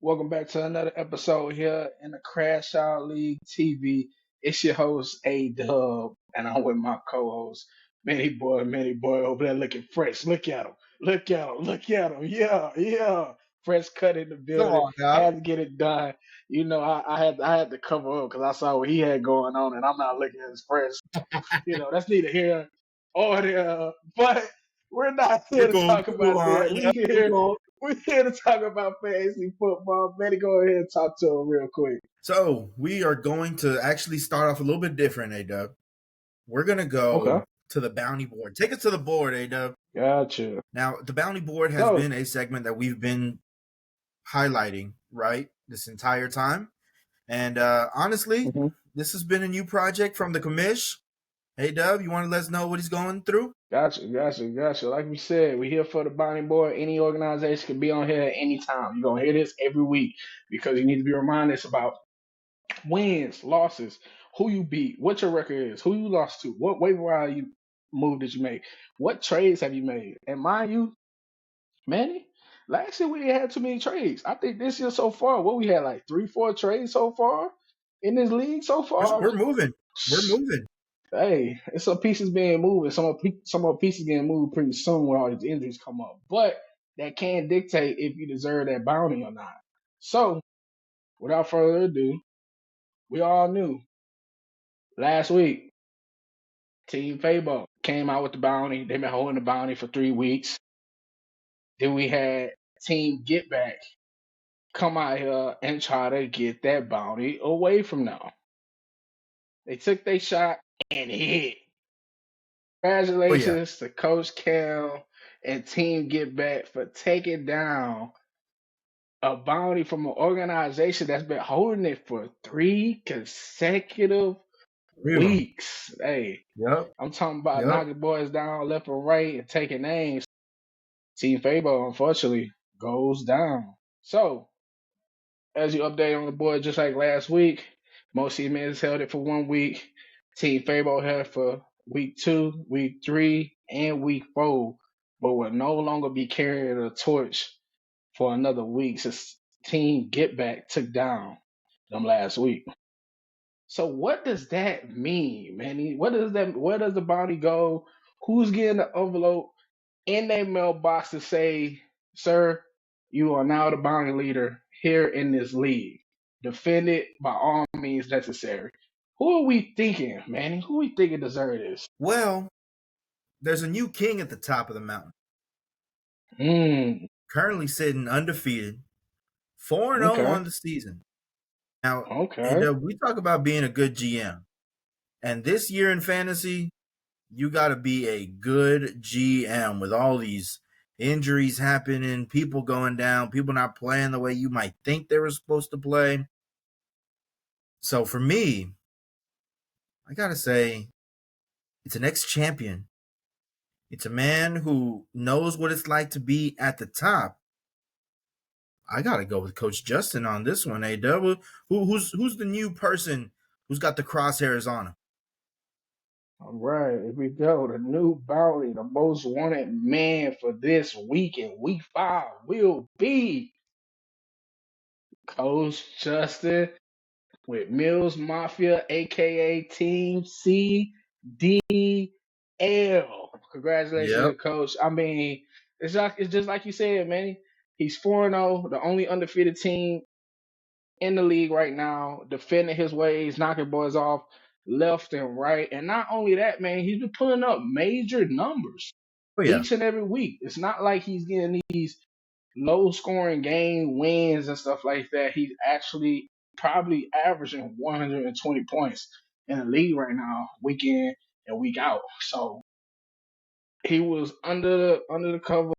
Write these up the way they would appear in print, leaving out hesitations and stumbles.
Welcome back to another episode here in the Crash Out League TV. It's your host A Dub, and I'm with my co-host Manny Boy over there looking fresh. Look at him, look at him. Yeah, yeah. Fresh cut in the Come building. on now. Had to get it done. I had to cover up because I saw what he had going on, and I'm not looking as fresh. That's neither here or there. But we're not here You're to cool. talk You're cool, about all right. that. Yeah, you're cool. We're here to talk about fantasy football. Better go ahead and talk to him real quick. So we are going to actually start off a little bit different, A-Dub. We're going to Okay. go to the bounty board. Take us to the board, A-Dub. Gotcha. Now, the bounty board has So, been a segment that we've been highlighting, right, this entire time. And honestly, mhm. this has been a new project from the commish. A-Dub, you want to let us know what he's going through? Gotcha. Like we said, we're here for the bounty board. Any organization can be on here at any time. You're going to hear this every week because you need to be reminded about wins, losses, who you beat, what your record is, who you lost to, what waiver wire you move did you make, what trades have you made. And mind you, Manny, last year we didn't have too many trades. I think this year so far, what we had like 3, 4 trades so far in this league so far. We're moving. We're moving. Hey, it's some pieces being moved, and some more pieces getting moved pretty soon when all these injuries come up. But that can dictate if you deserve that bounty or not. So, without further ado, we all knew last week Team Fabo came out with the bounty. They've been holding the bounty for 3 weeks. Then we had Team Get Back come out here and try to get that bounty away from them. They took their shot and hit. Oh, yeah. Congratulations to Coach Cal and Team Get Back for taking down a bounty from an organization that's been holding it for 3 consecutive Three of them. weeks. Hey, Yep. I'm talking about Yep. knocking boys down left and right and taking names. Team Fabo, unfortunately, goes down. So, as you update on the board, just like last week, most teams held it for 1 week. Team Fabo held it for week 2, week 3, and week 4, but will no longer be carrying the torch for another week since Team Get Back took down them last week. So what does that mean, man? What does that? Where does the bounty go? Who's getting the envelope in their mailbox to say, "Sir, you are now the bounty leader here in this league. Defend it by all means necessary." Who are we thinking, Manny? Who we thinking deserve this? Well, there's a new king at the top of the mountain. Hmm. Currently sitting undefeated, 4-0 Okay. on the season. Now, and Okay. we talk about being a good GM. And this year in fantasy, you got to be a good GM with all these injuries happening, people going down, people not playing the way you might think they were supposed to play. So for me, I got to say, it's an ex champion. It's a man who knows what it's like to be at the top. I gotta go with Coach Justin on this one. A who's the new person who's got the crosshairs on him? All right, here we go. The new bounty, the most wanted man for this week in week 5 will be Coach Justin with Mills Mafia, aka Team CDL. Congratulations, Yep. Coach. I mean, it's just like you said, man. He's 4-0, the only undefeated team in the league right now, defending his ways, knocking boys off left and right. And not only that, man, he's been putting up major numbers Oh yeah. each and every week. It's not like he's getting these low scoring game wins and stuff like that. He's actually probably averaging 120 points in the league right now, week in and week out. So he was under the cover,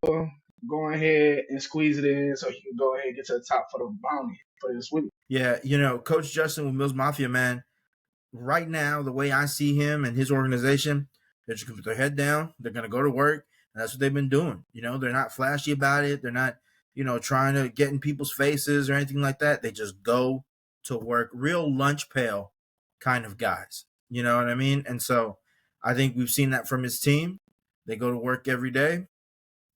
going ahead and squeeze it in so he can go ahead and get to the top for the bounty for this week. Yeah, Coach Justin with Mills Mafia, man. Right now, the way I see him and his organization, they're just gonna put their head down. They're gonna go to work, and that's what they've been doing. They're not flashy about it. They're not, trying to get in people's faces or anything like that. They just go to work. Real lunch pail kind of guys. You know what I mean? And so I think we've seen that from his team. They go to work every day.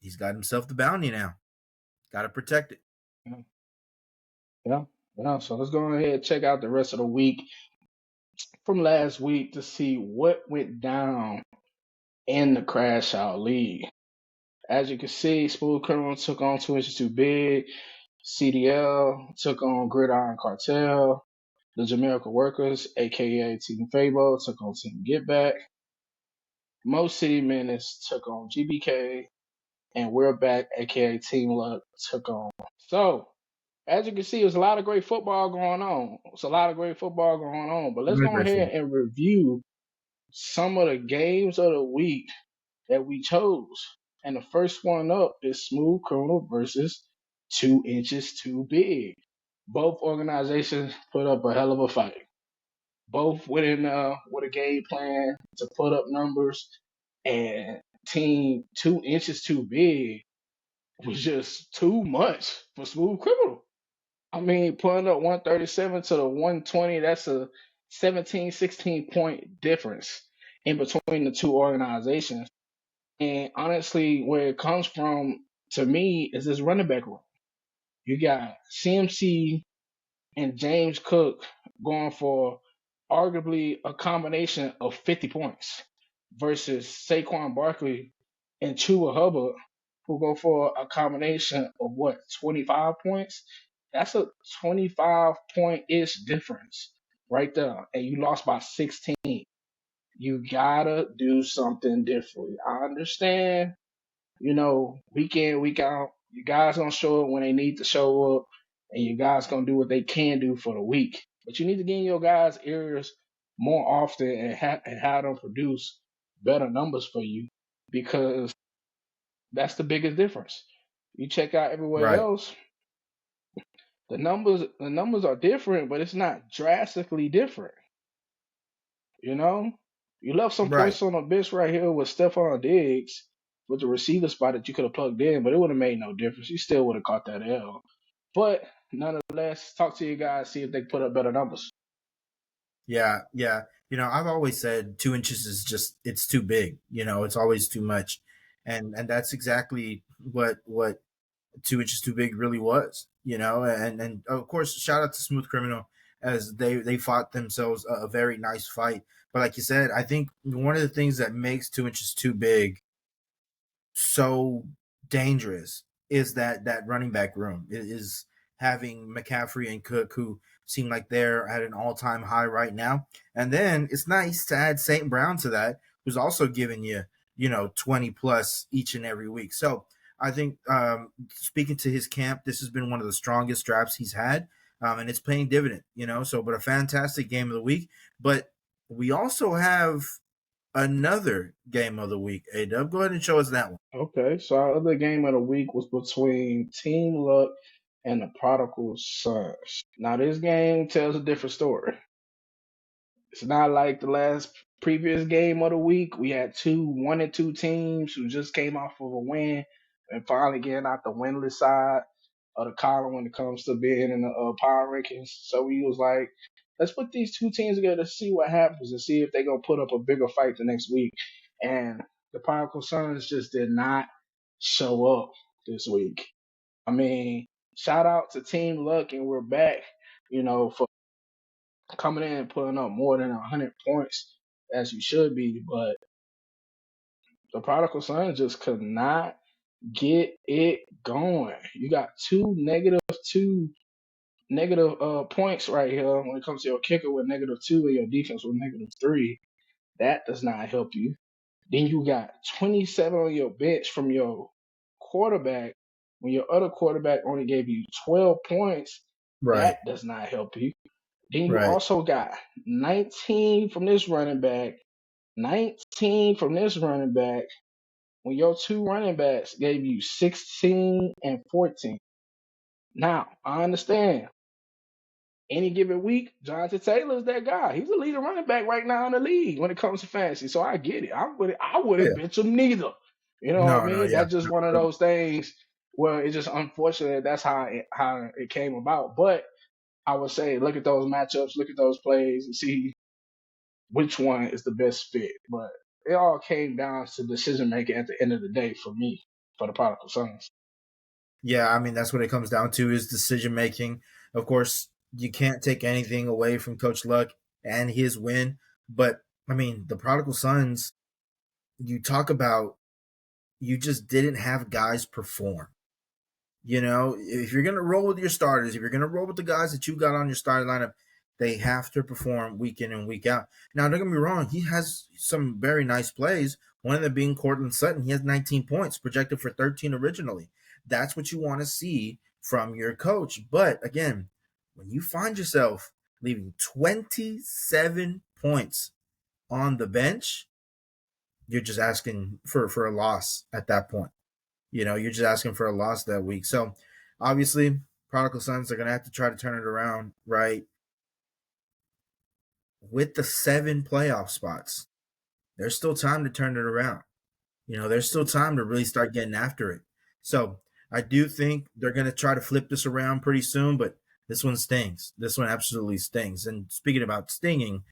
He's got himself the bounty now. Got to protect it. Yeah, yeah. So let's go ahead and check out the rest of the week from last week to see what went down in the Crash Out League. As you can see, Smooth Criminal took on 2 Inches Too Big. CDL took on Gridiron Cartel. The Jamaica Workers, aka Team Fabo, took on Team Get Back. Most City Menace took on GBK. And We're Back, aka Team Luck, took on. So, as you can see, there's a lot of great football going on. It's a lot of great football going on. But let's Very go ahead grateful. and review some of the games of the week that we chose. And the first one up is Smooth Criminal versus 2 Inches Too Big. Both organizations put up a hell of a fight. Both with a game plan to put up numbers, and team 2 Inches Too Big was just too much for Smooth Criminal. I mean, putting up 137 to the 120, that's a 17, 16 point difference in between the two organizations. And honestly, where it comes from to me is this running back room. You got CMC and James Cook going for arguably a combination of 50 points versus Saquon Barkley and Chuba Hubbard, who go for a combination of what, 25 points? That's a 25 point ish difference right there. And you lost by 16. You gotta do something differently. I understand, week in, week out, you guys gonna show up when they need to show up, and you guys gonna do what they can do for the week. But you need to get in your guys' ears more often and, have them produce better numbers for you, because that's the biggest difference. You check out everywhere Right, else, the numbers are different, but it's not drastically different. You know, you left some right. points on the bench right here with Stephon Diggs with the receiver spot that you could have plugged in, but it would have made no difference. You still would have caught that L. But nonetheless, talk to you guys, see if they put up better numbers. Yeah, yeah. I've always said 2 inches is just it's too big. It's always too much, and that's exactly what 2 inches too big really was. And of course, shout out to Smooth Criminal as they fought themselves a very nice fight. But like you said, I think one of the things that makes 2 inches too big so dangerous is that running back room. It is having McCaffrey and Cook, who seem like they're at an all-time high right now. And then it's nice to add St. Brown to that, who's also giving you 20 plus each and every week. So I think, speaking to his camp, this has been one of the strongest drafts he's had, and it's paying dividend. So but a fantastic game of the week. But we also have another game of the week. A Dub, go ahead and show us that one. Okay, so our other game of the week was between Team Luck and the Prodigal Sons. Now, this game tells a different story. It's not like the last previous game of the week. We had 1 and 2 teams who just came off of a win and finally getting out the winless side of the column when it comes to being in the power rankings. So we was like, let's put these two teams together to see what happens and see if they're gonna put up a bigger fight the next week. And the Prodigal Sons just did not show up this week. I mean, shout out to Team Luck, and we're back, for coming in and putting up more than 100 points as you should be, but the Prodigal Son just could not get it going. You got two negative points right here when it comes to your kicker with -2 and your defense with -3. That does not help you. Then you got 27 on your bench from your quarterback when your other quarterback only gave you 12 points. Right, That does not help you. Then you right. also got 19 from this running back, 19 from this running back, when your two running backs gave you 16 and 14. Now, I understand any given week, Jonathan Taylor is that guy. He's the leading running back right now in the league when it comes to fantasy. So I get it. I Oh, wouldn't yeah. bench him neither. You know what I No, no, mean? yeah. That's just one of those things where it's just unfortunate that's how it came about. But I would say look at those matchups, look at those plays, and see which one is the best fit. But it all came down to decision making at the end of the day for me, for the Prodigal Sons. Yeah, I mean that's what it comes down to is decision making. Of course, you can't take anything away from Coach Luck and his win, but I mean, the prodigal sons, you talk about, you just didn't have guys perform. You know, if you're going to roll with your starters, if you're going to roll with the guys that you got on your starting lineup, they have to perform week in and week out. Now, don't get me wrong, he has some very nice plays. One of them being Cortland Sutton. He has 19 points, projected for 13 originally. That's what you want to see from your coach. But again, when you find yourself leaving 27 points on the bench, you're just asking for a loss at that point. You know, you're just asking for a loss that week. So obviously, prodigal sons are going to have to try to turn it around, right? With the 7 playoff spots, there's still time to turn it around. You know, there's still time to really start getting after it. So I do think they're going to try to flip this around pretty soon, but this one stings. This one absolutely stings. And speaking about stinging,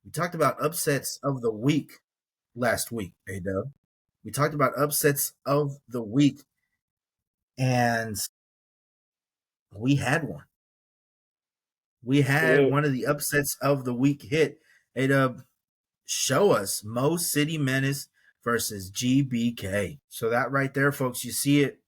we talked about upsets of the week last week, A-Dub. We talked about upsets of the week, and we had one. We had Yeah. one of the upsets of the week hit. It show us Mo City Menace versus GBK. So that right there, folks, you see it.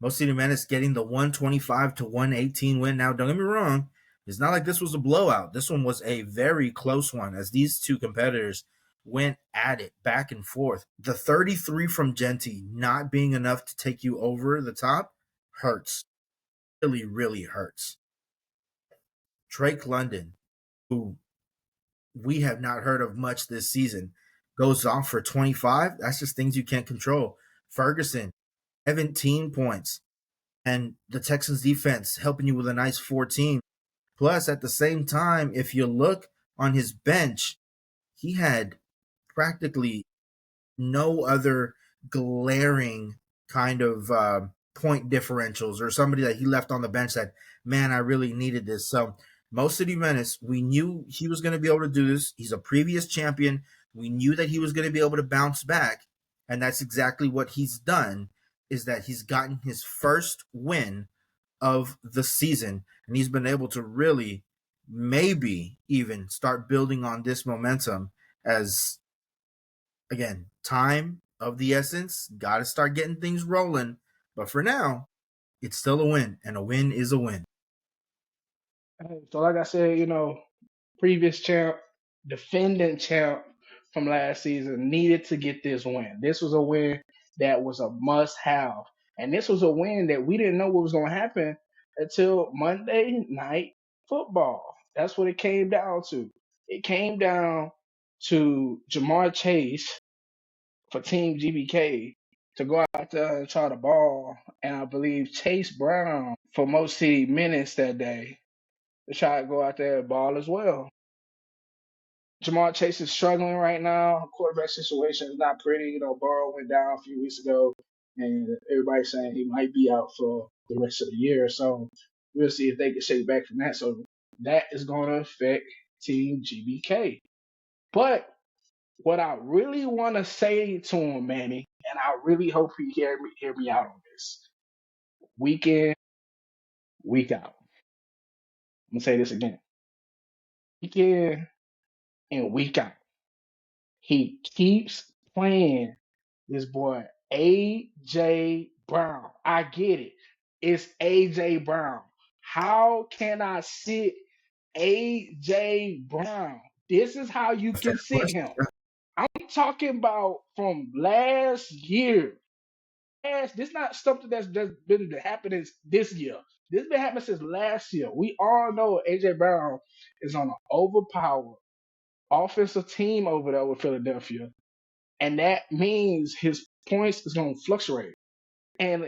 Mo City Menace getting the 125 to 118 win. Now, don't get me wrong, it's not like this was a blowout. This one was a very close one as these two competitors went at it back and forth. The 33 from Genty not being enough to take you over the top hurts. Really, really hurts. Drake London, who we have not heard of much this season, goes off for 25. That's just things you can't control. Ferguson, 17 points. And the Texans defense helping you with a nice 14. Plus, at the same time, if you look on his bench, he had practically no other glaring kind of point differentials or somebody that he left on the bench that, man, I really needed this. So, Mo City Menace, we knew he was going to be able to do this. He's a previous champion. We knew that he was going to be able to bounce back. And that's exactly what he's done, is that he's gotten his first win of the season. And he's been able to really maybe even start building on this momentum as, again, time of the essence. Got to start getting things rolling. But for now, it's still a win, and a win is a win. So like I said, previous champ, defending champ from last season needed to get this win. This was a win that was a must have. And this was a win that we didn't know what was going to happen until Monday night football. That's what it came down to. It came down to Jamar Chase for Team GBK to go out there and try the ball. And I believe Chase Brown for most city minutes that day to try to go out there and ball as well. Jamar Chase is struggling right now. Quarterback situation is not pretty. Burrow went down a few weeks ago, and everybody's saying he might be out for the rest of the year. So we'll see if they can shake back from that. So that is going to affect Team GBK. But what I really want to say to him, Manny, and I really hope he hear me out on this. Week in, week out. I'm gonna say this again. Week in and week out. He keeps playing this boy AJ Brown. I get it. It's AJ Brown. How can I sit AJ Brown? This is how you Fair can sit question. him. I'm talking about from last year. This not something that's just been happening this year. This been happening since last year. We all know AJ Brown is on an overpowered offensive team over there with Philadelphia, and that means his points is going to fluctuate. And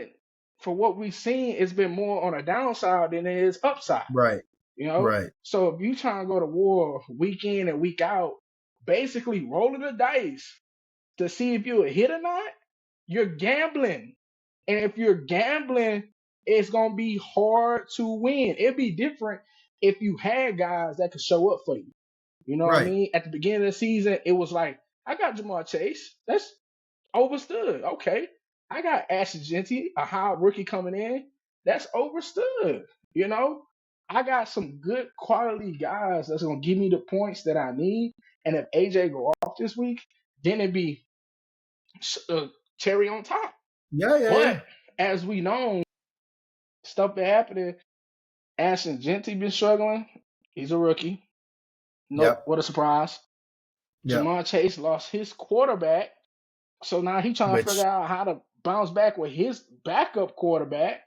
for what we've seen, it's been more on a downside than it is upside. Right, You know, right, so if you trying to go to war week in and week out, basically rolling the dice to see if you a hit or not, you're gambling. And if you're gambling, it's gonna be hard to win. It'd be different if you had guys that could show up for you. You know what I right, mean? At the beginning of the season, it was like, I got Jamar Chase. That's overstood. Okay. I got Ashley Genty, a high rookie coming in. That's overstood. You know? I got some good quality guys that's gonna give me the points that I need. And if AJ go off this week, then it'd be cherry on top. Yeah, yeah, yeah. But as we know, stuff that happening. Ashton Genty been struggling. He's a rookie. No, Yep, what a surprise. yep. Jamar Chase lost his quarterback, so now he's trying to figure Which, out how to bounce back with his backup quarterback.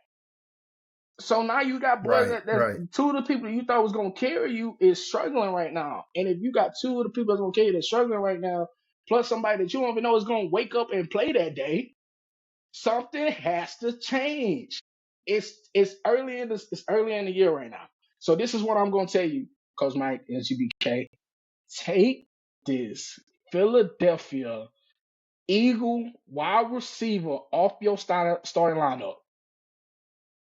So now you got boys right, that's right. two of the people you thought was gonna carry you is struggling right now. And if you got two of the people that's gonna carry you that's struggling right now, plus somebody that you don't even know is gonna wake up and play that day, something has to change. It's early in the year right now. So this is what I'm gonna tell you, Coach Mike and GBK. Take this Philadelphia Eagle wide receiver off your starting lineup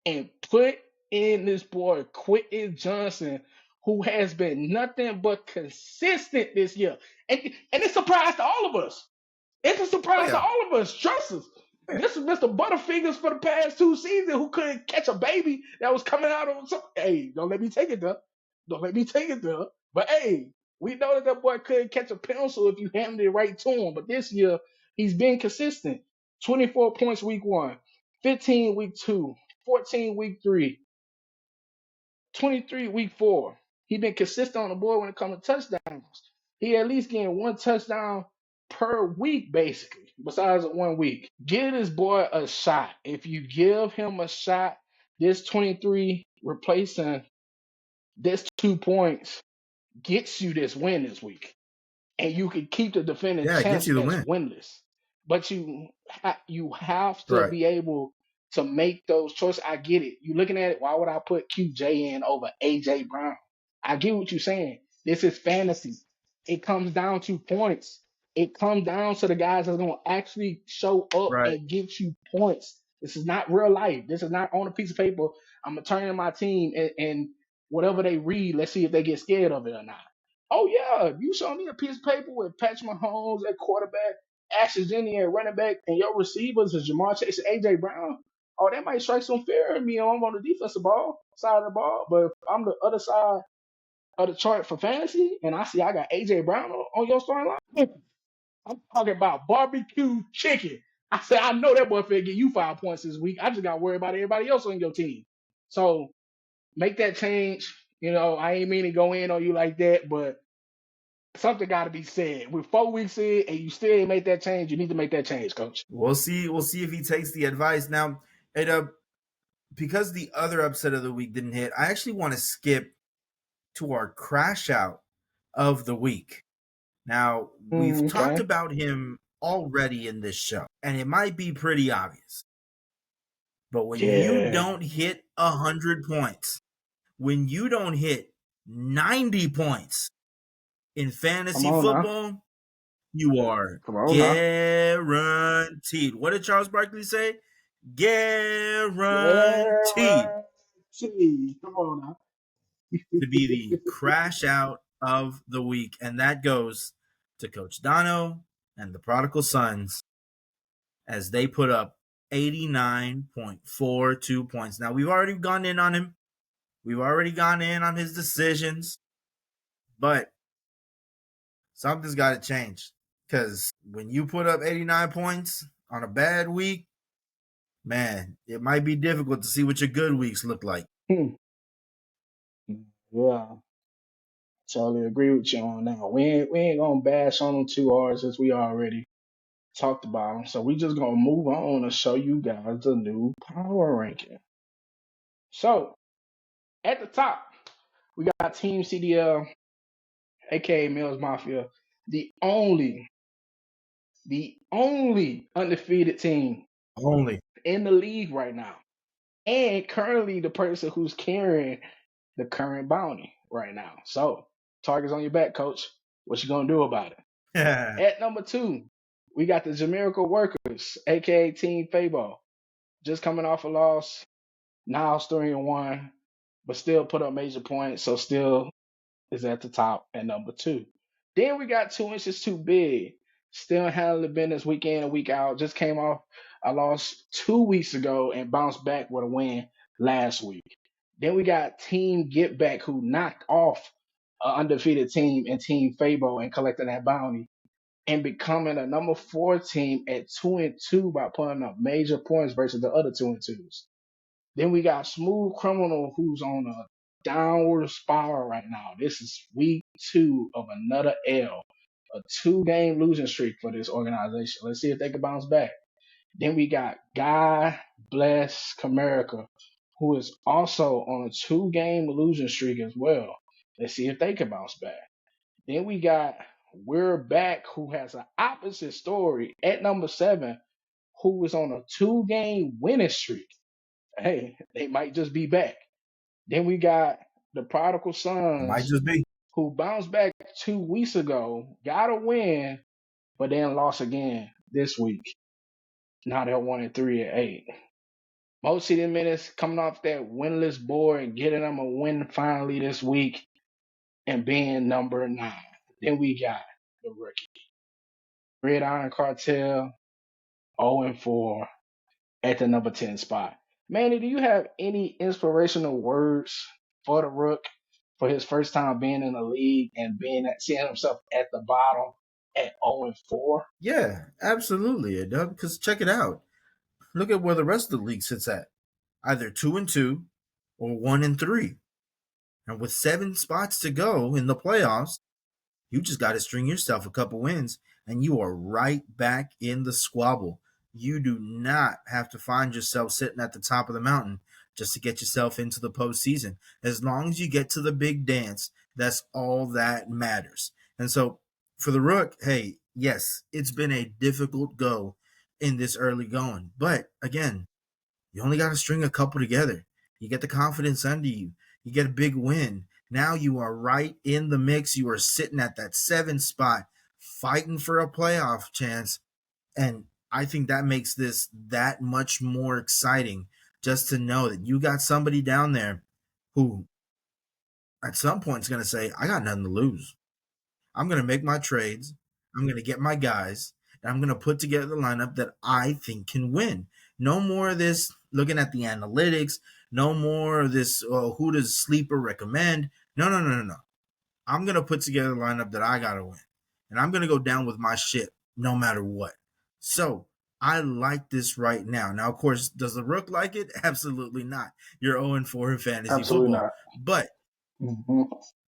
and put in this boy Quentin Johnson, who has been nothing but consistent this year. And it's a surprise to all of us. It's a Oh surprise to yeah, all of us. Trust us. oh, yeah. This is Mr. Butterfingers for the past 2 seasons who couldn't catch a baby that was coming out of some. Hey, don't let me take it there. Don't let me take it there. But hey, we know that that boy couldn't catch a pencil if you handed it right to him. But this year, he's been consistent. 24 points week one, 15 week two, 14 week three, 23 week four. He been consistent on the board when it comes to touchdowns. He at least getting one touchdown per week, basically, besides 1 week. Give this boy a shot. If you give him a shot, this 23 replacing this 2 points gets you this win this week, and you can keep the defending Yeah, it gets champs you the as win. winless. But you have to Right, be able to make those choices. I get it. You looking at it. Why would I put QJ in over AJ Brown? I get what you're saying. This is fantasy. It comes down to points. It comes down to the guys that's going to actually show up right, and get you points. This is not real life. This is not on a piece of paper. I'm gonna turn in my team and whatever they read. Let's see if they get scared of it or not. Oh yeah, you show me a piece of paper with Patrick Mahomes at quarterback, Ashes Jenny at running back, and your receivers is Jamar Chase and AJ Brown. Oh, that might strike some fear in me. I'm on the defensive side of the ball, but if I'm the other side of the chart for fantasy, and I see I got AJ Brown on your starting line. I'm talking about barbecue chicken. I said I know that boy finna get you 5 points this week. I just got to worry about everybody else on your team. So make that change. You know, I ain't mean to go in on you like that, but something got to be said. We're 4 weeks in, and you still ain't made that change. You need to make that change, coach. we'll see. We'll see if he takes the advice. Now, it because the other upset of the week didn't hit, I actually want to skip to our crash out of the week. Now, we've talked Okay. about him already in this show, and it might be pretty obvious. But when you Yeah. don't hit 100 points, when you don't hit 90 points in Come fantasy on now. football, you are Come on now. guaranteed. What did Charles Barkley say? Guaranteed Guarantee. Come on now. to be the crash out of the week. And that goes to Coach Dono and the Prodigal Sons as they put up 89.42 points. Now, we've already gone in on him. We've already gone in on his decisions, but something's got to change because when you put up 89 points on a bad week, man, it might be difficult to see what your good weeks look like. Hmm. Yeah. Totally agree with you on that. We ain't gonna bash on them too hard since we already talked about them. So we just gonna move on and show you guys the new power ranking. So at the top, we got Team CDL, aka Mills Mafia, the only, the only undefeated team Only. in the league right now. And currently the person who's carrying the current bounty right now. So targets on your back, coach. What you gonna do about it? At number two, we got the Jamaica Workers, aka Team Fabo, just coming off a loss. Now it's 3-1, but still put up major points, so still is at the top at number two. Then we got 2 inches too big, still handling business week in and week out. Just came off a loss 2 weeks ago and bounced back with a win last week. Then we got Team Get Back, who knocked off an undefeated team and Team Fabo and collecting that bounty and becoming a number 4 team at 2-2 by putting up major points versus the other 2-2s. Then we got Smooth Criminal, who's on a downward spiral right now. This is week 2 of another L, a 2-game losing streak for this organization. Let's see if they can bounce back. Then we got God Bless Comerica, who is also on a 2-game losing streak as well. Let's see if they can bounce back. Then we got We're Back, who has an opposite story at number 7, who is on a 2-game winning streak. Hey, they might just be back. Then we got the Prodigal It might Sons, just be. who bounced back 2 weeks ago, got a win, but then lost again this week. Now they're 1-3 at 8. Most of them minutes coming off that winless board and getting them a win finally this week and being number 9. Then we got the rookie. Gridiron Cartel 0-4 at the number 10 spot. Manny, do you have any inspirational words for the Rook for his first time being in the league and seeing himself at the bottom at 0-4? Yeah, absolutely, Dub. Because check it out. Look at where the rest of the league sits at. Either 2-2 or 1-3. And with 7 spots to go in the playoffs, you just got to string yourself a couple wins and you are right back in the squabble. You do not have to find yourself sitting at the top of the mountain just to get yourself into the postseason. As long as you get to the big dance, that's all that matters. And so for the Rook, hey, yes, it's been a difficult go in this early going. But again, you only got to string a couple together. You get the confidence under you. You get a big win. Now you are right in the mix. You are sitting at that 7 spot, fighting for a playoff chance. And I think that makes this that much more exciting just to know that you got somebody down there who at some point is going to say, I got nothing to lose. I'm going to make my trades. I'm going to get my guys. And I'm going to put together the lineup that I think can win. No more of this looking at the analytics. No more of this, who does sleeper recommend? No, no, no, no, no. I'm going to put together a lineup that I got to win. And I'm going to go down with my shit no matter what. So I like this right now. Now, of course, does the Rook like it? Absolutely not. You're 0-4 in fantasy Absolutely football. not. But Mm-hmm.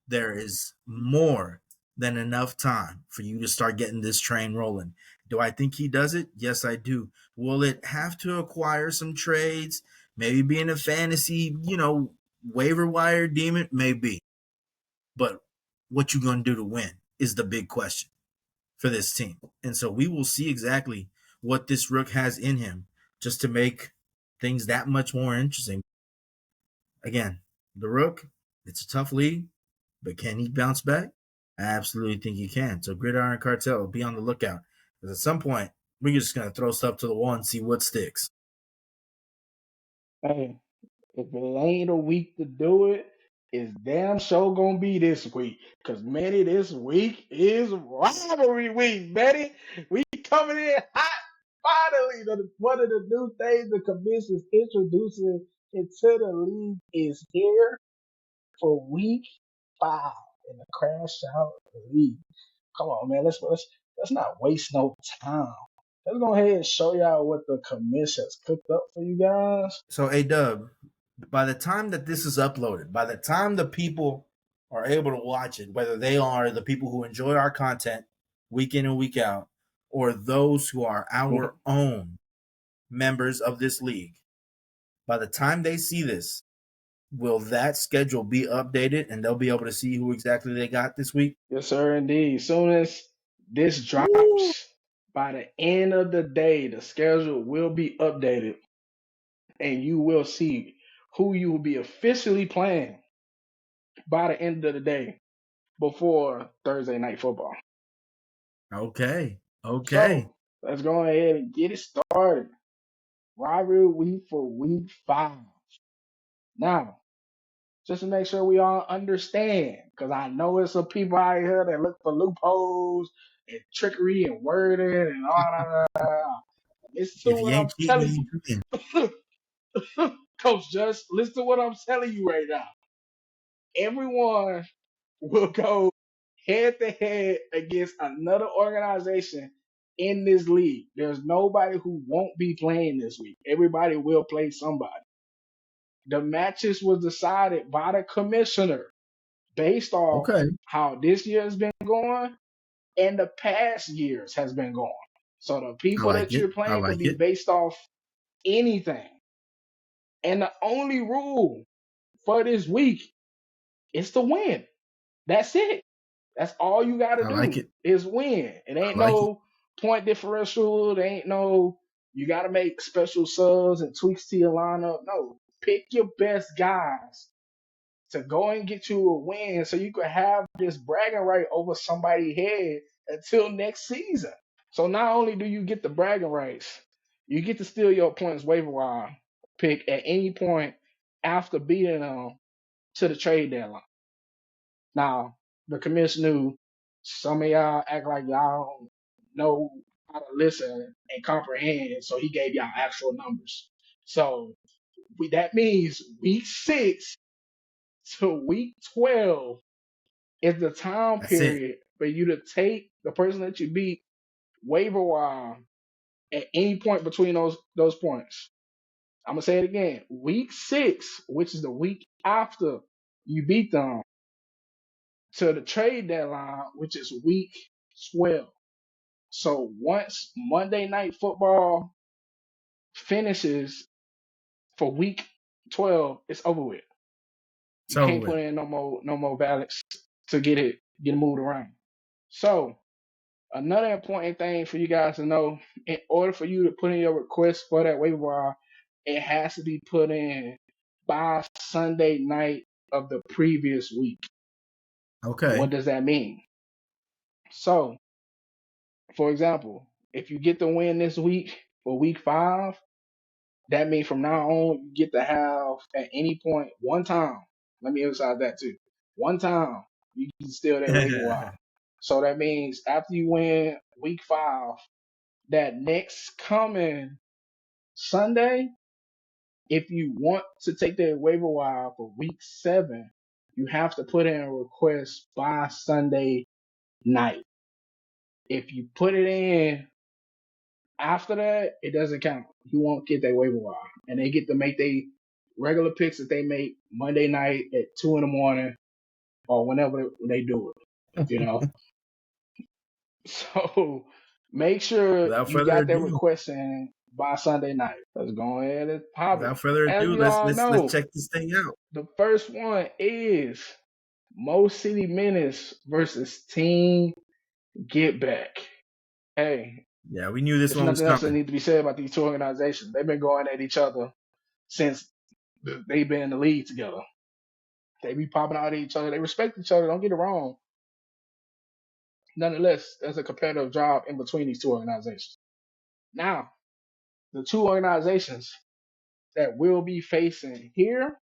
there is more than enough time for you to start getting this train rolling. Do I think he does it? Yes, I do. Will it have to acquire some trades? Maybe be in a fantasy, waiver wire demon? Maybe. But what you gonna do to win is the big question for this team. And so we will see exactly what this Rook has in him just to make things that much more interesting. Again, the Rook, it's a tough league. But can he bounce back? I absolutely think he can. So Gridiron Cartel, be on the lookout. Because at some point, we're just going to throw stuff to the wall and see what sticks. Hey, if it ain't a week to do it, it's damn sure gonna be this week. Cause Manny, this week is rivalry week, Manny. We coming in hot. Finally, one of the new things the commission's introducing into the league is here for week 5 in the crash out league. Come on, man. Let's not waste no time. Let's go ahead and show y'all what the commission's cooked up for you guys. So, A-Dub, by the time that this is uploaded, by the time the people are able to watch it, whether they are the people who enjoy our content week in and week out, or those who are our own members of this league, by the time they see this, will that schedule be updated and they'll be able to see who exactly they got this week? Yes, sir, indeed. Soon as this Woo! drops, by the end of the day, the schedule will be updated and you will see who you will be officially playing by the end of the day before Thursday night football. Okay. Okay. So let's go ahead and get it started. Rivalry week for week 5. Now, just to make sure we all understand, because I know it's some people out here that look for loopholes and trickery and wording and all that. Listen to If you what I'm ain't cheating, telling you ain't cheating. you. Coach, just listen to what I'm telling you right now. Everyone will go head to head against another organization in this league. There's nobody who won't be playing this week. Everybody will play somebody. The matches was decided by the commissioner based off Okay. how this year has been going and the past years has been going. So the I people like that it. you're I playing could like be it. based off anything. And the only rule for this week is to win. That's it. That's all you got to I like do it. is win. It I ain't like it. no point differential. There ain't no you got to make special subs and tweaks to your lineup. No, pick your best guys to go and get you a win so you could have this bragging right over somebody's head until next season. So not only do you get the bragging rights, you get to steal your opponent's waiver wire pick at any point after beating them to the trade deadline. Now, the commissioner knew some of y'all act like y'all don't know how to listen and comprehend, so he gave y'all actual numbers. So that means week 6 to week 12 is the time That's it. period for you to take the person that you beat waiver wire at any point between those points. I'm gonna say it again. Week 6, which is the week after you beat them, to the trade deadline, which is week 12. So once Monday Night Football finishes for week 12, it's over with. It's You over can't with. put in no more ballots to get it moved around. So another important thing for you guys to know, in order for you to put in your request for that waiver wire, it has to be put in by Sunday night of the previous week. What Okay. does that mean? So, for example, if you get the win this week for week 5, that means from now on you get to have at any point one time. Let me emphasize that too. One time you can steal that waiver wire. So that means after you win week 5, that next coming Sunday, if you want to take that waiver wire for week 7, you have to put in a request by Sunday night. If you put it in after that, it doesn't count. You won't get that waiver wire. And they get to make their regular picks that they make Monday night at 2 in the morning or whenever they do it, you know? So make sure Without you further got that ado, request in by Sunday night. Let's go ahead and pop it. without further As ado, we let's all let's let's know, check this thing out. the first one is Mo City Menace versus Team Get Back. Hey, Yeah, we knew this there's one was nothing else that coming. needs to be said about these two organizations. They've been going at each other since they've been in the league together. They be popping out at each other. They respect each other. Don't get it wrong. Nonetheless, there's a competitive job in between these two organizations. Now, the two organizations that will be facing here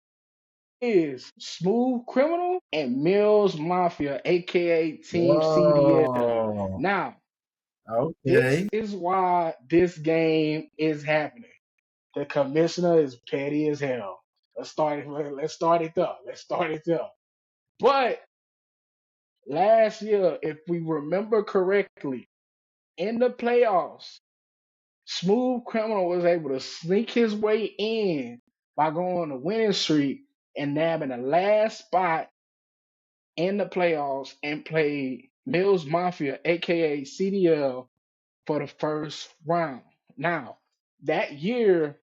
is Smooth Criminal and Mills Mafia, aka Team CDL. Whoa. Now, this Okay. is why this game is happening. The commissioner is petty as hell. Let's start it up. Let's start it up. But last year, if we remember correctly, in the playoffs, Smooth Criminal was able to sneak his way in by going on a winning streak and nabbing the last spot in the playoffs and played Mills Mafia, aka CDL, for the first round. Now, that year,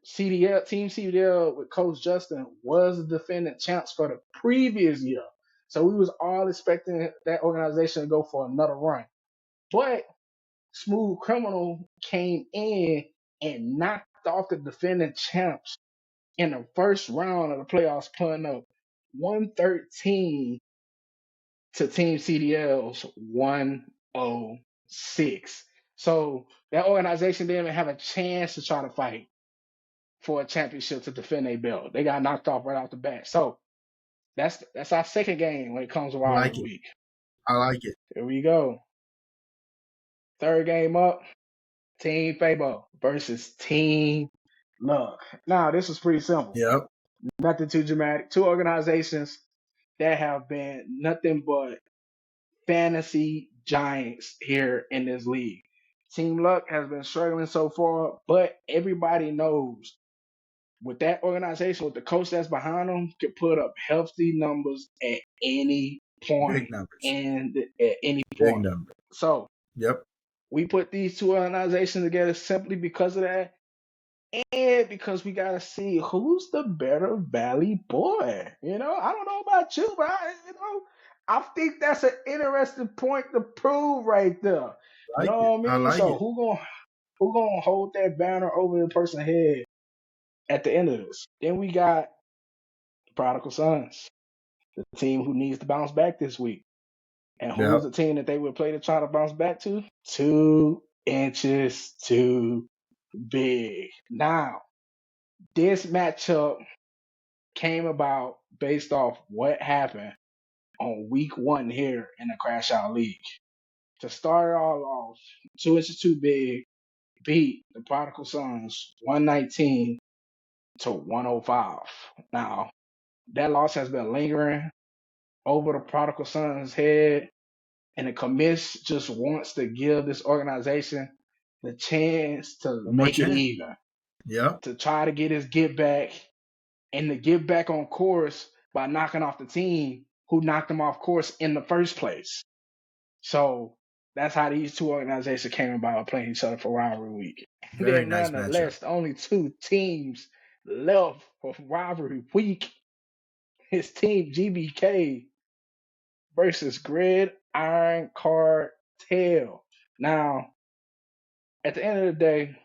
CDL Team CDL with Coach Justin was the defending champs for the previous year. So we was all expecting that organization to go for another run. But Smooth Criminal came in and knocked off the defending champs in the first round of the playoffs, putting up 113 to Team CDL's 106. So that organization didn't even have a chance to try to fight for a championship to defend their belt. They got knocked off right off the bat. So that's our second game when it comes to I rivalry like it. week. I like it. Here we go. Third game up, Team Fabo versus Team Look, now this is pretty simple. Yep. Nothing too dramatic. Two organizations that have been nothing but fantasy giants here in this league. Team Luck has been struggling so far, but everybody knows with that organization, with the coach that's behind them, can put up healthy numbers at any point Big numbers. and at any Big point. numbers. So Yep. we put these two organizations together simply because of that, and because we gotta see who's the better Valley boy. I don't know about you, but I think that's an interesting point to prove right there. You Like know it. what I I mean? like So it. who gonna hold that banner over the person's head at the end of this? Then we got the Prodigal Sons, the team who needs to bounce back this week. And who's Yep. the team that they would play to try to bounce back to? 2 inches too big. Now, this matchup came about based off what happened on week one here in the Crash Out League. To start it all off, 2 inches too big beat the Prodigal Sons 119 to 105. Now, that loss has been lingering over the Prodigal Sons' head, and the commish just wants to give this organization the chance to One more make it chance. even, Yep. to try to get his get back and to get back on course by knocking off the team who knocked him off course in the first place. So that's how these two organizations came about playing each other for rivalry week. And Very then nice matchup. nonetheless, the only two teams left for rivalry week is Team GBK versus Gridiron Cartel. Now, at the end of the day,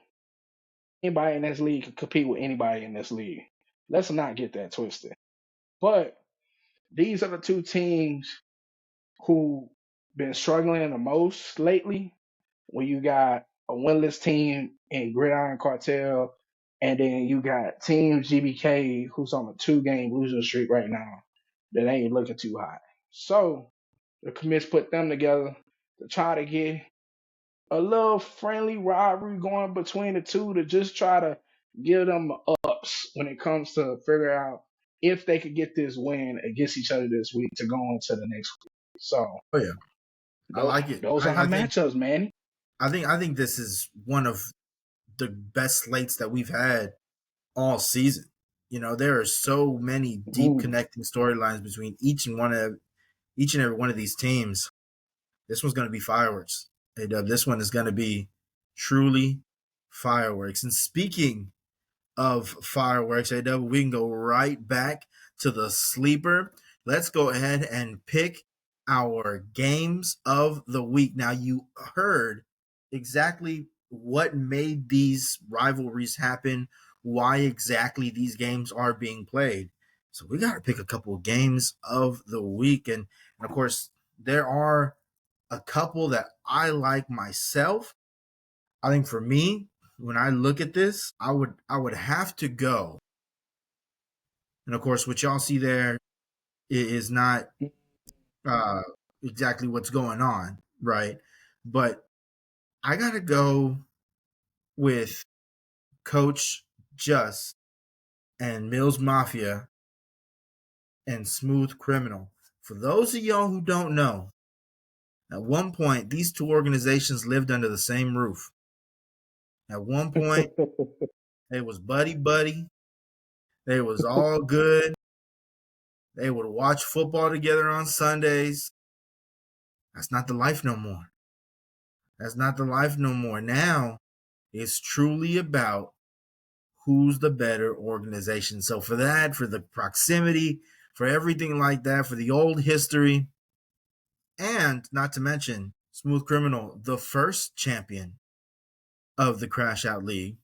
anybody in this league can compete with anybody in this league. Let's not get that twisted. But these are the two teams who been struggling the most lately. When you got a winless team in Gridiron Cartel, and then you got Team GBK who's on a 2-game losing streak right now that ain't looking too hot. So the commits put them together to try to get a little friendly rivalry going between the two to just try to give them ups when it comes to figure out if they could get this win against each other this week to go into the next week. So Oh yeah. I those, like it. those are I, our I think matchups, man. I think this is one of the best slates that we've had all season. There are so many deep Mhm. connecting storylines between each and every one of these teams. This one's going to be fireworks. This one is going to be truly fireworks. And speaking of fireworks, AW, we can go right back to the sleeper. Let's go ahead and pick our games of the week. Now, you heard exactly what made these rivalries happen, why exactly these games are being played. So we got to pick a couple of games of the week. And of course, there are a couple that I like myself. I think for me, when I look at this, I would have to go. And of course, what y'all see there is not uh, exactly what's going on, right? But I gotta go with Coach Just and Mills Mafia and Smooth Criminal. For those of y'all who don't know, at one point these two organizations lived under the same roof. At one point, it was buddy buddy. They was all good. They would watch football together on Sundays. That's not the life no more. That's not the life no more. Now it's truly about who's the better organization. So for that, for the proximity, for everything like that, for the old history, and not to mention Smooth Criminal, the first champion of the Crash Out League.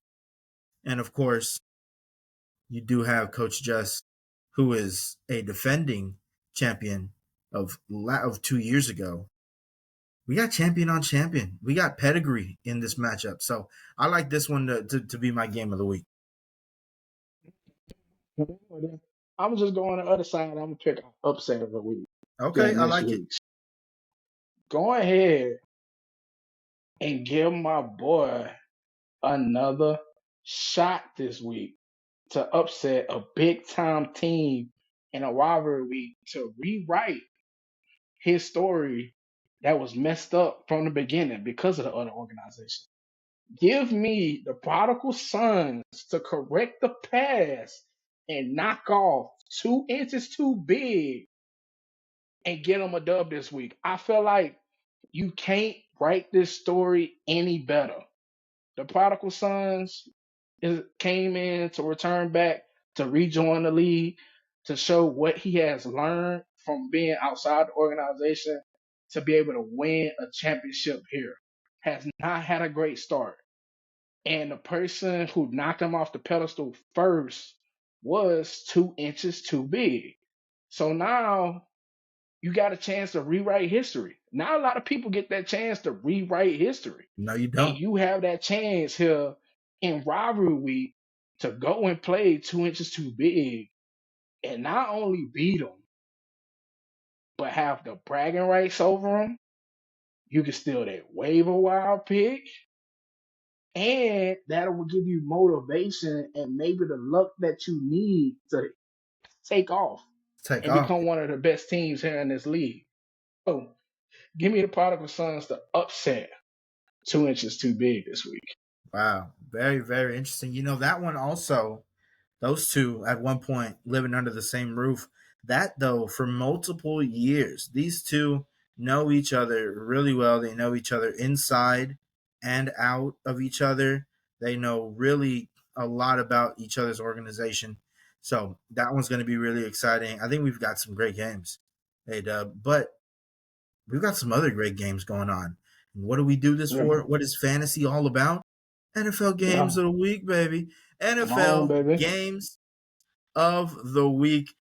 And of course, you do have Coach Just, who is a defending champion of 2 years ago. We got champion on champion. We got pedigree in this matchup. So I like this one to be my game of the week. I'm just going on the other side. I'm gonna pick upset of the week, Okay, game I this like it. week. Go ahead and give my boy another shot this week to upset a big time team in a rivalry week to rewrite his story that was messed up from the beginning because of the other organization. Give me the prodigal sons to correct the pass and knock off 2 inches too big and get them a dub this week. I feel like you can't write this story any better. The prodigal sons came in to return back to rejoin the league to show what he has learned from being outside the organization to be able to win a championship here. Has not had a great start. And the person who knocked him off the pedestal first was 2 inches too big. So now you got a chance to rewrite history. Not a lot of people get that chance to rewrite history. No, you And don't. you have that chance here in rivalry week to go and play 2 inches too big and not only beat them, but have the bragging rights over them. You can steal that waiver wire pick. And that will give you motivation and maybe the luck that you need to take off Take and off. become one of the best teams here in this league. So give me the prodigal sons to upset 2 inches too big this week. Wow. Very, very interesting. That one also, those two at one point living under the same roof. That, though, for multiple years, these two know each other really well. They know each other inside and out of each other. They know really a lot about each other's organization. So that one's going to be really exciting. I think we've got some great games, hey, Dub. But we've got some other great games going on. And what do we do this Yeah. for? What is fantasy all about? NFL games Yeah. of the week, baby. Come on, NFL baby. games of the week.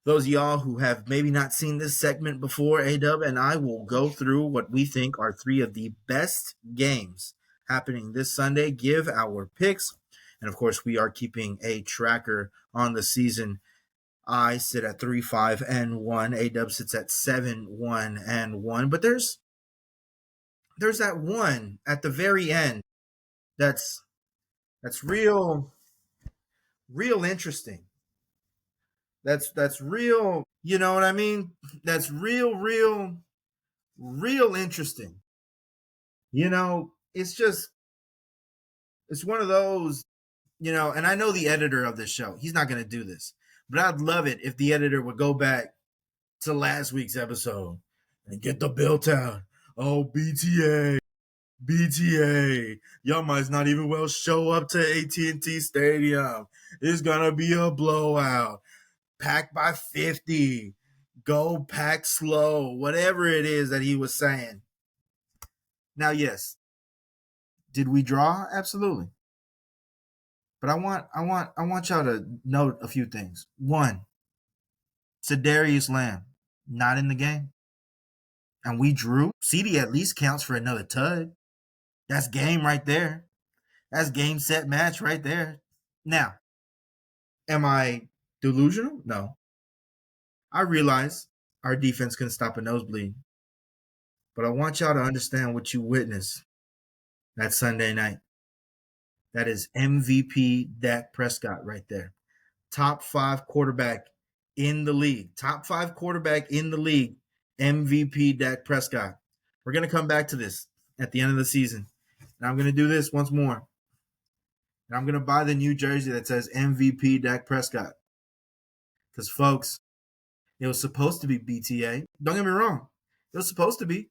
Those of y'all who have maybe not seen this segment before, A-Dub and I will go through what we think are three of the best games happening this Sunday, give our picks. And of course, we are keeping a tracker on the season. I sit at 3-5-1. A-Dub sits at 7-1-1. But there's that one at the very end that's real interesting. That's real, you know what I mean? That's real interesting. It's just it's one of those, and I know the editor of this show. He's not going to do this. But I'd love it if the editor would go back to last week's episode and get the built out. Oh, BTA, y'all might not even well show up to AT&T Stadium. It's gonna be a blowout. Pack by 50. Go pack slow. Whatever it is that he was saying. Now, yes, did we draw? Absolutely. But I want y'all to note a few things. One, Sedarius Lamb, not in the game. And we drew. CD at least counts for another tud. That's game right there. That's game, set, match right there. Now, am I delusional? No. I realize our defense can stop a nosebleed. But I want y'all to understand what you witnessed that Sunday night. That is MVP Dak Prescott right there. Top 5 quarterback in the league. Top 5 quarterback in the league. MVP Dak Prescott. We're going to come back to this at the end of the season. And I'm going to do this once more. And I'm going to buy the new jersey that says MVP Dak Prescott. Because, folks, it was supposed to be BTA. Don't get me wrong. It was supposed to be.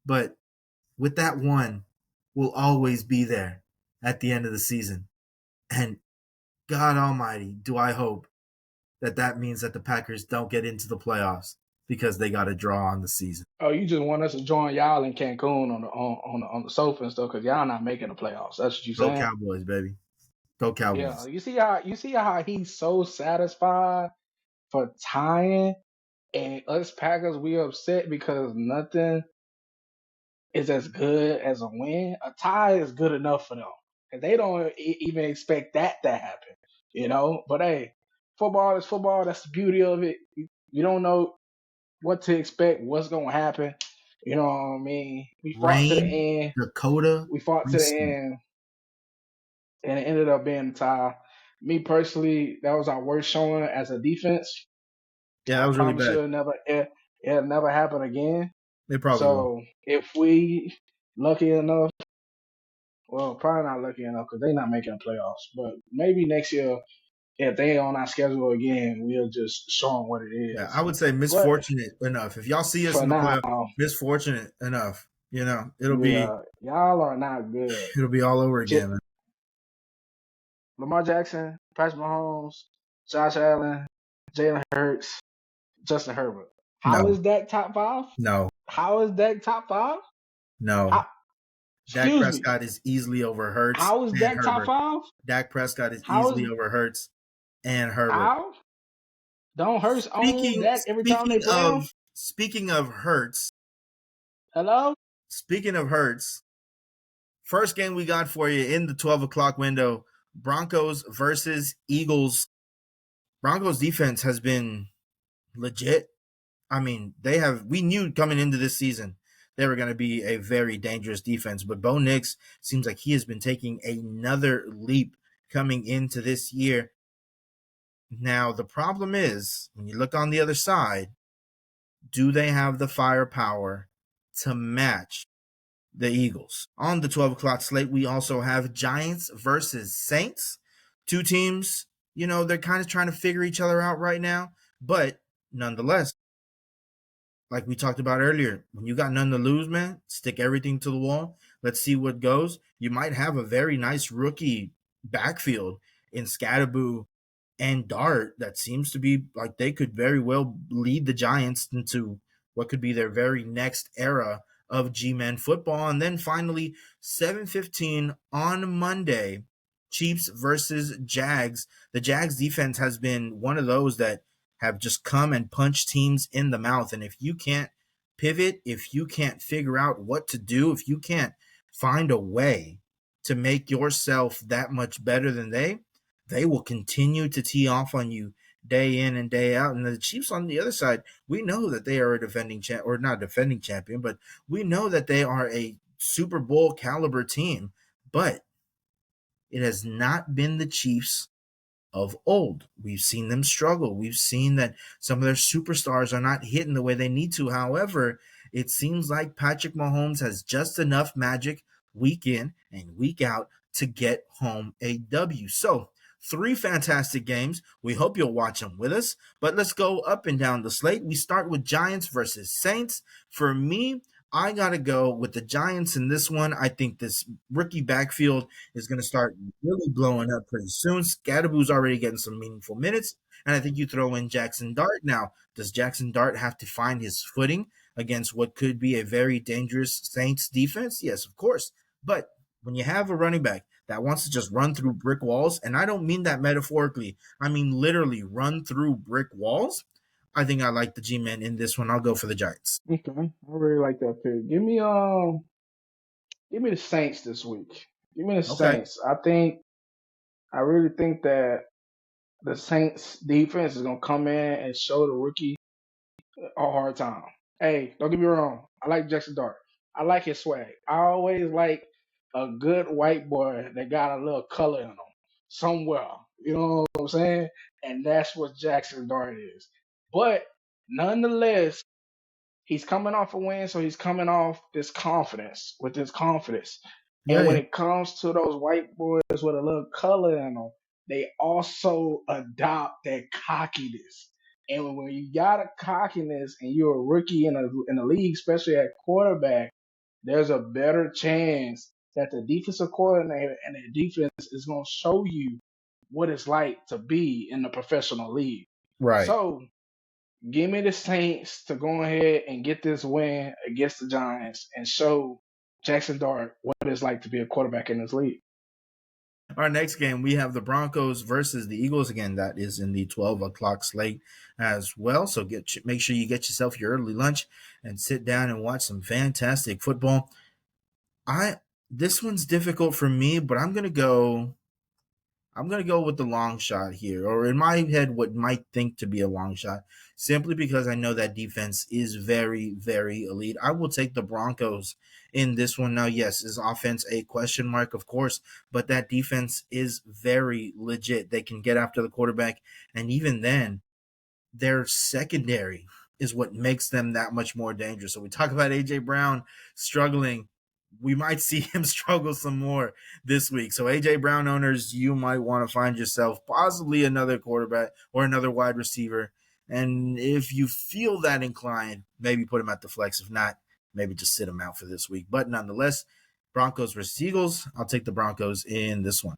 But with that one, we'll always be there at the end of the season. And God almighty, do I hope that means that the Packers don't get into the playoffs because they got a draw on the season. Oh, you just want us to join y'all in Cancun on the sofa and stuff because y'all not making the playoffs. That's what you Go saying? Cowboys, baby. Go Yeah. Cowboys. You see how he's so satisfied for tying, and us Packers we upset because nothing is as good as a win. A tie is good enough for them, and they don't even expect that to happen. But hey, football is football. That's the beauty of it. You don't know what to expect, what's gonna happen. You know what I mean? We fought to the Rain, end. Dakota, We fought to the Preston. end. and it ended up being a tie. Me personally, that was our worst showing as a defense. Yeah, that I was really promise bad. you, it'll never happen again. They probably will. So if we lucky enough, well, probably not lucky enough because they're not making the playoffs, but maybe next year if they on our schedule again, we'll just show them what it Yeah, I is. would say But misfortunate enough. If y'all see us for in the now, playoff, misfortunate enough. It'll be yeah, y'all are not good. it'll be all over again, man. Lamar Jackson, Patrick Mahomes, Josh Allen, Jalen Hurts, Justin Herbert. How No, is that top five? no, How is that top five? no. How, Dak excuse me. Prescott is easily over Hurts How is and that top Herbert. five? Dak Prescott is How easily is over Hurts and Herbert. how? Don't Hurts own Speaking Dak every time they speaking play of him? speaking of Hurts, Hello? speaking of Hurts, first game we got for you in the 12 o'clock window: Broncos versus Eagles. Broncos defense has been legit. I mean, we knew coming into this season they were going to be a very dangerous defense, but Bo Nix seems like he has been taking another leap coming into this year. Now, the problem is when you look on the other side, do they have the firepower to match the Eagles? On the 12 o'clock slate, we also have Giants versus Saints. Two teams, they're kind of trying to figure each other out right now, but nonetheless, like we talked about earlier, when you got none to lose, man, stick everything to the wall. Let's see what goes. You might have a very nice rookie backfield in Scatterboo and Dart that seems to be like they could very well lead the Giants into what could be their very next era of G-Men football. And then finally, 7:15 on Monday, Chiefs versus Jags. The Jags defense has been one of those that have just come and punched teams in the mouth. And if you can't pivot, if you can't figure out what to do, if you can't find a way to make yourself that much better than they will continue to tee off on you day in and day out. And the Chiefs on the other side, we know that they are a defending champ, or not defending champion, but we know that they are a Super Bowl caliber team. But it has not been the Chiefs of old. We've seen them struggle. We've seen that some of their superstars are not hitting the way they need to. However, it seems like Patrick Mahomes has just enough magic week in and week out to get home a W. So, three fantastic games. We hope you'll watch them with us. But let's go up and down the slate. We start with Giants versus Saints. For me, I got to go with the Giants in this one. I think this rookie backfield is going to start really blowing up pretty soon. Scadaboo's already getting some meaningful minutes. And I think you throw in Jackson Dart. Now, does Jackson Dart have to find his footing against what could be a very dangerous Saints defense? Yes, of course. But when you have a running back that wants to just run through brick walls, and I don't mean that metaphorically, I mean literally run through brick walls, I think I like the G-Men in this one. I'll go for the Giants. Okay. I really like that pick. Give me the Saints this week. Give me the Okay. Saints. I really think that the Saints defense is gonna come in and show the rookie a hard time. Hey, don't get me wrong. I like Jackson Dart. I like his swag. I always like a good white boy that got a little color in him somewhere. You know what I'm saying? And that's what Jackson Dart is. But nonetheless, he's coming off a win, so he's coming off this confidence with this confidence. Yeah, And when yeah. it comes to those white boys with a little color in them, they also adopt that cockiness. And when you got a cockiness and you're a rookie in a league, especially at quarterback, there's a better chance that the defensive coordinator and the defense is going to show you what it's like to be in the professional league. Right. So give me the Saints to go ahead and get this win against the Giants and show Jackson Dart what it's like to be a quarterback in this league. Our next game, we have the Broncos versus the Eagles. Again, that is in the 12 o'clock slate as well. So make sure you get yourself your early lunch and sit down and watch some fantastic football. This one's difficult for me, but I'm gonna go. I'm going to go with the long shot here, or in my head, what might think to be a long shot, simply because I know that defense is very, very elite. I will take the Broncos in this one. Now, yes, is offense a question mark? Of course, but that defense is very legit. They can get after the quarterback, and even then, their secondary is what makes them that much more dangerous. So we talk about AJ Brown struggling. We might see him struggle some more this week. So AJ Brown owners, you might want to find yourself possibly another quarterback or another wide receiver. And if you feel that inclined, maybe put him at the flex. If not, maybe just sit him out for this week. But nonetheless, Broncos versus Eagles. I'll take the Broncos in this one.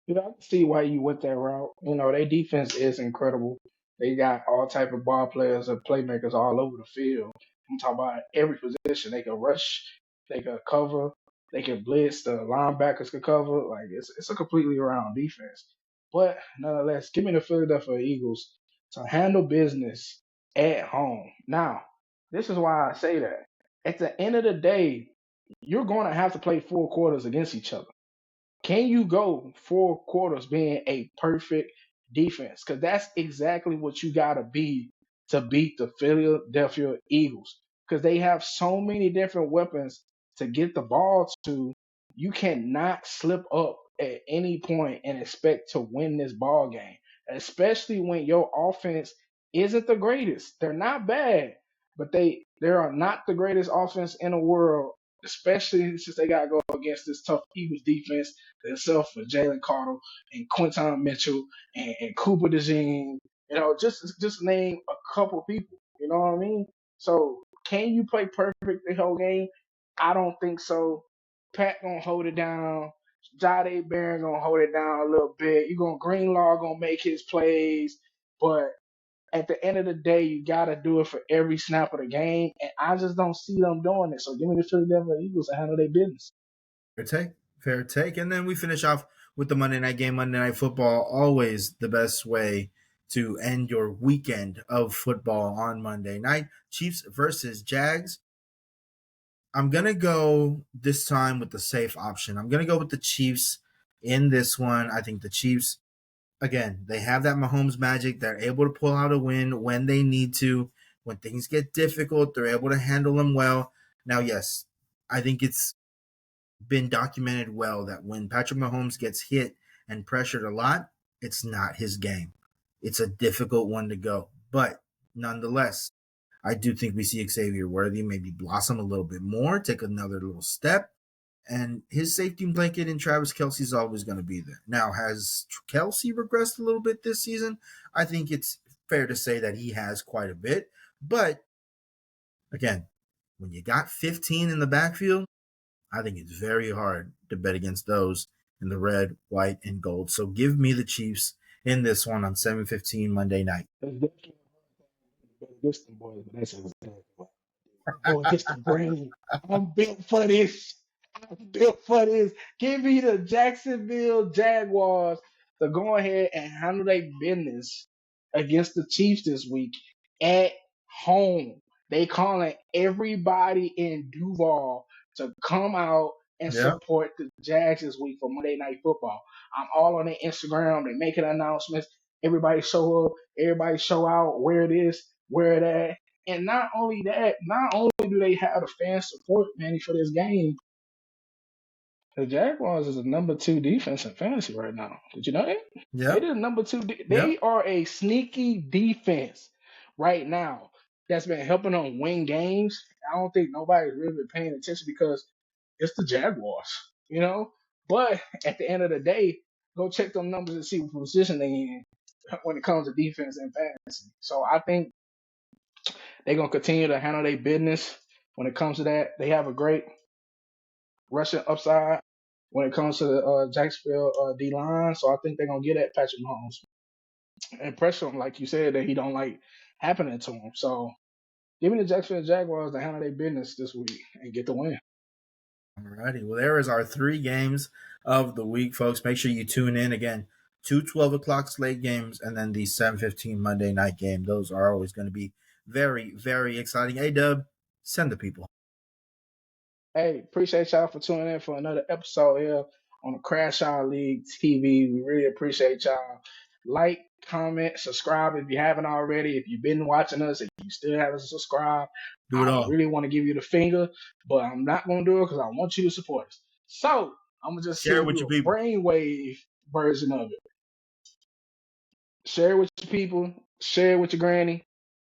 You know, I can see why you went that route. You know, their defense is incredible. They got all type of ball players and playmakers all over the field. I'm talking about every position. They can rush, they can cover, they can blitz. The linebackers can cover. Like it's a completely around defense. But nonetheless, give me the Philadelphia Eagles to handle business at home. Now, this is why I say that. At the end of the day, you're going to have to play 4 quarters against each other. Can you go 4 quarters being a perfect defense? Because that's exactly what you got to be to beat the Philadelphia Eagles. Because they have so many different weapons to get the ball to. You cannot slip up at any point and expect to win this ball game, especially when your offense isn't the greatest. They're not bad, but they are not the greatest offense in the world, especially since they got to go against this tough Eagles defense themselves for Jalen Carter and Quinton Mitchell and Cooper DeJean. You know, just name a couple people. You know what I mean? So can you play perfect the whole game? I don't think so. Pat gonna hold it down. Jade Barron gonna hold it down a little bit. You gonna Greenlaw gonna make his plays, but at the end of the day, you gotta do it for every snap of the game, and I just don't see them doing it. So give me the Philadelphia Eagles to handle their business. Fair take. Fair take. And then we finish off with the Monday night game. Monday Night Football, always the best way to end your weekend of football on Monday night. Chiefs versus Jags. I'm going to go this time with the safe option. I'm going to go with the Chiefs in this one. I think the Chiefs, again, they have that Mahomes magic. They're able to pull out a win when they need to. When things get difficult, they're able to handle them well. Now, yes, I think it's been documented well that when Patrick Mahomes gets hit and pressured a lot, it's not his game. It's a difficult one to go. But nonetheless, I do think we see Xavier Worthy maybe blossom a little bit more, take another little step. And his safety blanket in Travis Kelsey is always going to be there. Now, has Kelsey regressed a little bit this season? I think it's fair to say that he has quite a bit. But again, when you got 15 in the backfield, I think it's very hard to bet against those in the red, white, and gold. So give me the Chiefs in this one on 7:15 Monday night. It's definitely against them boys, but that's exactly what I'm going against the brain. I'm built for this. I'm built for this. Give me the Jacksonville Jaguars to go ahead and handle their business against the Chiefs this week at home. They calling everybody in Duval to come out and Yeah. support the Jags this week for Monday Night Football. I'm all on their Instagram. They making announcements. Everybody show up. Everybody show out where it is, where it at. And not only that, not only do they have the fan support, Manny, for this game, the Jaguars is the number 2 defense in fantasy right now. Did you know that? They Yep. the number 2. Yep. They are a sneaky defense right now that's been helping them win games. I don't think nobody's really been paying attention because it's the Jaguars, you know. But at the end of the day, go check them numbers and see what position they in when it comes to defense and fantasy. So I think they're gonna continue to handle their business when it comes to that. They have a great rushing upside when it comes to the Jacksonville D line. So I think they're gonna get at Patrick Mahomes and pressure him, like you said, that he don't like happening to him. So give me the Jacksonville Jaguars to handle their business this week and get the win. Alrighty. Well, there is our 3 games of the week, folks. Make sure you tune in again. 2 12 o'clock slate games and then the 7:15 Monday night game. Those are always going to be very, very exciting. Hey, Dub, send the people. Hey, appreciate y'all for tuning in for another episode here on the Crash Out League TV. We really appreciate y'all. Like, comment, subscribe if you haven't already. If you've been watching us, if you still haven't subscribed, Do it I all. really want to give you the finger, but I'm not going to do it because I want you to support us. So I'm going to just Share it send with you your a people. brainwave version of it. Share it with your people, share it with your granny,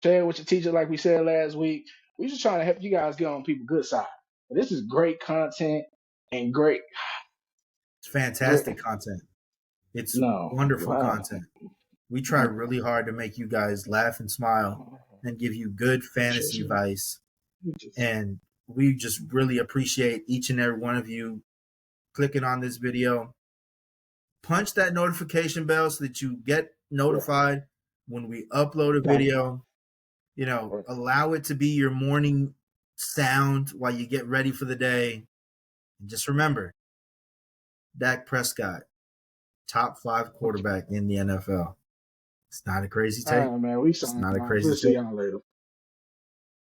share it with your teacher, like we said last week. We're just trying to help you guys get on people's good side. But this is great content and It's fantastic great. content. It's No, wonderful wow. content. We try really hard to make you guys laugh and smile and give you good fantasy advice. And we just really appreciate each and every one of you clicking on this video. Punch that notification bell so that you get notified when we upload a video. You know, allow it to be your morning sound while you get ready for the day. And just remember, Dak Prescott, top 5 quarterback in the NFL. It's not a crazy All take. right, man. We It's signing not a off. crazy We'll see take. y'all later.